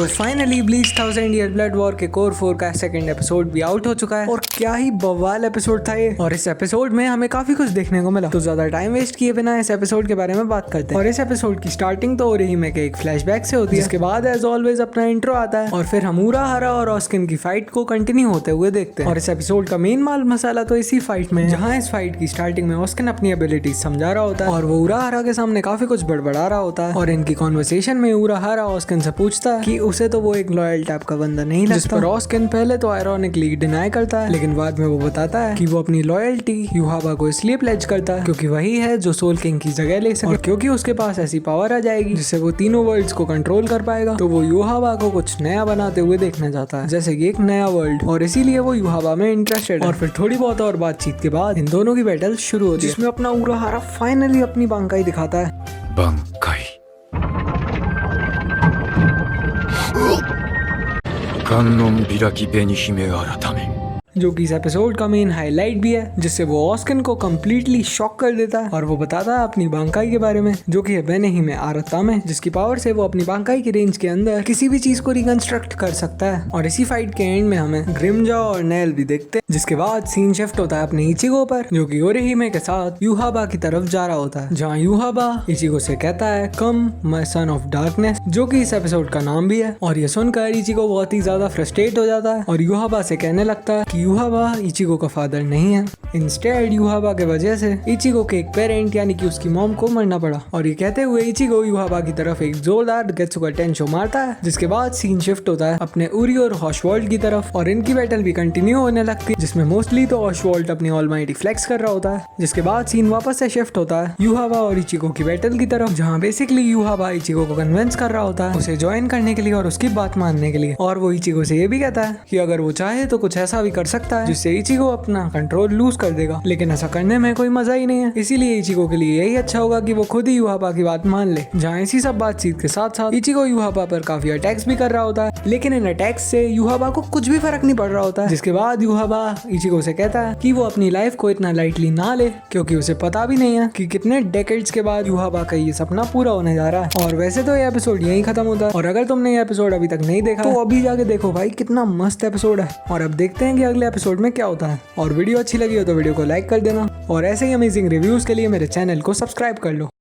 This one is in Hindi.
तो finally bleach 1000 year blood war के कोर 4 का सेकंड एपिसोड भी आउट हो चुका है और क्या ही बवाल एपिसोड था ये। और इस एपिसोड में हमें काफी कुछ देखने को मिला, तो ज्यादा टाइम वेस्ट किए बिना इस एपिसोड के बारे में बात करते हैं। और इस एपिसोड की स्टार्टिंग तो ओरिहिमे के एक फ्लैशबैक से होती है, जिसके बाद एज ऑलवेज अपना इंट्रो आता है और फिर हम उराहारा और ऑस्किन की फाइट को कंटिन्यू होते हुए देखते हैं। और इस एपिसोड का मेन माल मसाला तो इसी फाइट में, जहाँ इस फाइट की स्टार्टिंग में ऑस्किन अपनी एबिलिटीज समझा रहा होता है और वो उराहारा के सामने काफी कुछ बड़बड़ा रहा होता है। और इनकी कॉन्वर्सेशन में उराहारा ऑस्किन से पूछता है कि उसे तो वो एक लॉयल टाइप का बंदा नहीं लगता, जिस पर ऑस्किन पहले तो आयरॉनिकली डिनाई करता है, लेकिन बाद में वो बताता है कि वो अपनी लॉयल्टी युहाबा को इसलिए प्लेज करता है क्योंकि वही है जो सोल किंग की जगह ले सके, और क्योंकि उसके पास ऐसी पावर आ जाएगी जिससे वो तीनों वर्ल्ड्स को कंट्रोल कर पाएगा, तो वो युहाबा को कुछ नया बनाते हुए देखना चाहता है, जैसे कि एक नया वर्ल्ड, और इसीलिए वो युहाबा में इंटरेस्टेड है। और फिर थोड़ी बहुत और बातचीत के बाद इन दोनों की बैटल शुरू होती है, जिसमें अपना उराहारा फाइनली अपनी बांकाई दिखाता है। बांकाई 観音開き紅姫改め जो कि इस एपिसोड का मेन हाईलाइट भी है, जिससे वो ऑस्किन को कम्प्लीटली शॉक कर देता है और वो बताता है अपनी बांकाई के बारे में, जो कि है बेनेहिमे आरातामे, जिसकी पावर से वो अपनी बांकाई की रेंज के अंदर किसी भी चीज को रिकंस्ट्रक्ट कर सकता है। और इसी फाइट के एंड में हमें ग्रिमजा और नेल भी देखते हैं, जिसके बाद सीन शिफ्ट होता है अपने इचिगो पर, जो कि ओरिहिमे के साथ युहाबा की तरफ जा रहा होता है, जहाँ युहाबा इचिगो से कहता है come my son of darkness, जो कि इस एपिसोड का नाम भी है। और ये सुनकर इचिगो बहुत ही ज्यादा फ्रस्ट्रेट हो जाता है और युहाबा से कहने लगता है कि युहाबा इचिगो का फादर नहीं है, इंस्टेड युहाबा के वजह से इचिगो के एक पेरेंट यानी कि उसकी मॉम को मरना पड़ा। और ये कहते हुए इचिगो युहाबा की तरफ एक जोरदार गेत्सुका टेंशो मारता है, जिसके बाद सीन शिफ्ट होता है अपने उरी और हॉशवॉल्ट की तरफ और इनकी बैटल भी कंटिन्यू होने लगती है, जिसमें मोस्टली तो हॉशवॉल्ट अपनी ऑलमाइटी फ्लेक्स कर रहा होता है। जिसके बाद सीन वापस से शिफ्ट होता है युहाबा और इचिगो की बैटल की तरफ, जहाँ बेसिकली युहाबा इचिगो को कन्विंस कर रहा होता है उसे ज्वाइन करने के लिए और उसकी बात मानने के लिए। और वो इचिगो से ये भी कहता है कि अगर वो चाहे तो कुछ ऐसा भी कर सकता है जिससे इचिगो अपना कंट्रोल लूज कर देगा, लेकिन ऐसा करने में कोई मजा ही नहीं है, इसीलिए इचिगो के लिए यही अच्छा होगा कि वो खुद ही युहाबा की बात मान ले। जहाँ इसी सब बातचीत के साथ साथ इचिगो युहाबा पर काफी अटैक्स भी कर रहा होता है, लेकिन इन अटैक्स से युहाबा को कुछ भी फर्क नहीं पड़ रहा होता है। जिसके बाद युहाबा इचिगो से कहता है कि वो अपनी लाइफ को इतना लाइटली ना ले, क्योंकि उसे पता भी नहीं है कि कितने डेकेड्स के बाद युहाबा का ये सपना पूरा होने जा रहा है। और वैसे तो ये एपिसोड यहीं खत्म होता है, और अगर तुमने ये एपिसोड अभी तक नहीं देखा तो अभी जाके देखो भाई, कितना मस्त एपिसोड है। और अब देखते हैं कि अगले एपिसोड में क्या होता है। और वीडियो अच्छी लगी हो तो वीडियो को लाइक कर देना, और ऐसे ही अमेजिंग रिव्यूज के लिए मेरे चैनल को सब्सक्राइब कर लो।